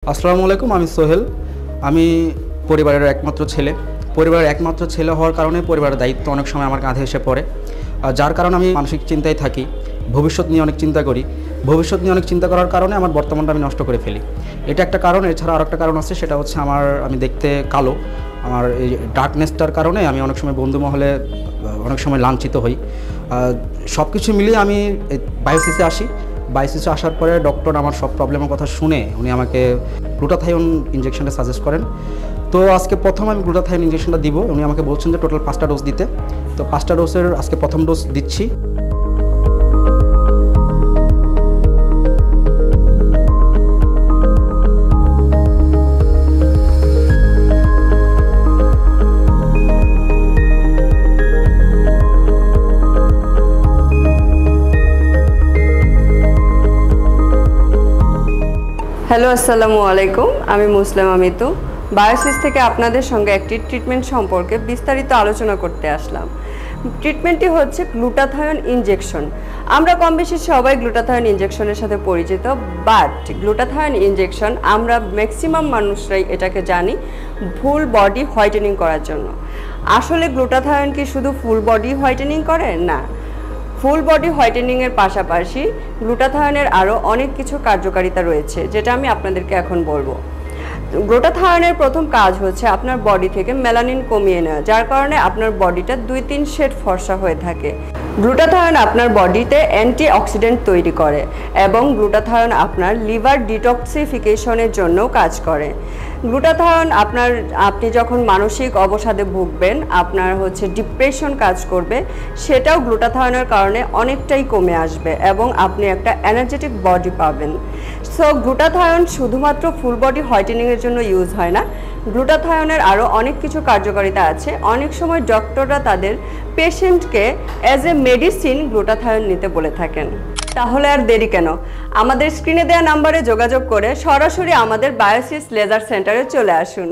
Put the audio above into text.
আসসালামু আলাইকুম, আমি সোহেল। আমি পরিবারের একমাত্র ছেলে। পরিবারের একমাত্র ছেলে হওয়ার কারণে পরিবারের দায়িত্ব অনেক সময় আমার কাঁধে এসে পড়ে, যার কারণে আমি মানসিক চিন্তায় থাকি। ভবিষ্যৎ নিয়ে অনেক চিন্তা করি। ভবিষ্যৎ নিয়ে অনেক চিন্তা করার কারণে আমার বর্তমানটা আমি নষ্ট করে ফেলি। এটা একটা কারণ। এছাড়া আরেকটা কারণ আছে, সেটা হচ্ছে আমি দেখতে কালো। আমার এই ডার্কনেসটার কারণে আমি অনেক সময় বন্ধু মহলে অনেক সময় লাঞ্ছিত হই। সব কিছু মিলিয়ে আমি বায়োসিসে আসি। বায়োসিসে আসার পরে ডক্টর আমার সব প্রবলেমের কথা শুনে উনি আমাকে গ্লুটাথাইন ইঞ্জেকশনটা সাজেস্ট করেন। তো আজকে প্রথম আমি গ্লুটাথাইন ইঞ্জেকশনটা দিব। উনি আমাকে বলছেন যে টোটাল 5টা ডোজ দিতে। তো 5টা ডোজের আজকে প্রথম ডোজ দিচ্ছি। হ্যালো, আসসালামু আলাইকুম। আমি মুসলিমা মিতু। বায়োসিস থেকে আপনাদের সঙ্গে একটি ট্রিটমেন্ট সম্পর্কে বিস্তারিত আলোচনা করতে আসলাম। ট্রিটমেন্টটি হচ্ছে গ্লুটাথায়ন ইনজেকশন। আমরা কম বেশি সবাই গ্লুটাথায়ন ইনজেকশনের সাথে পরিচিত, বাট গ্লুটাথায়ন ইনজেকশন আমরা ম্যাক্সিমাম মানুষরাই এটাকে জানি ফুল বডি হোয়াইটেনিং করার জন্য। আসলে গ্লুটাথায়ন কি শুধু ফুল বডি হোয়াইটেনিং করে? না, ফুল বডি হোয়াইটেনিংয়ের পাশাপাশি গ্লুটাথায়নের আরও অনেক কিছু কার্যকারিতা রয়েছে, যেটা আমি আপনাদেরকে এখন বলবো। গ্লুটাথায়নের প্রথম কাজ হচ্ছে আপনার বডি থেকে মেলানিন কমিয়ে নেওয়া, যার কারণে আপনার বডিটা 2-3 শেড ফর্সা হয়ে থাকে। গ্লুটাথায়ন আপনার বডিতে অ্যান্টিঅক্সিডেন্ট তৈরি করে এবং গ্লুটাথায়ন আপনার লিভার ডিটক্সিফিকেশনের জন্যও কাজ করে। গ্লুটাথায়ন আপনি যখন মানসিক অবসাদে ভুগবেন, আপনার ডিপ্রেশন কাজ করবে, সেটাও গ্লুটাথায়নের কারণে অনেকটাই কমে আসবে এবং আপনি একটা এনার্জেটিক বডি পাবেন। সো গ্লুটাথায়ন শুধুমাত্র ফুল বডি হোয়াইটেনিংয়ের জন্য ইউজ হয় না, গ্লুটাথায়নের আরও অনেক কিছু কার্যকারিতা আছে। অনেক সময় ডক্টররা তাদের পেশেন্টকে অ্যাজ এ মেডিসিন গ্লুটাথায়ন নিতে বলে থাকেন। তাহলে আর দেরি কেন? আমাদের স্ক্রিনে দেওয়া নাম্বারে যোগাযোগ করে সরাসরি আমাদের বায়োসিস লেজার সেন্টারে চলে আসুন।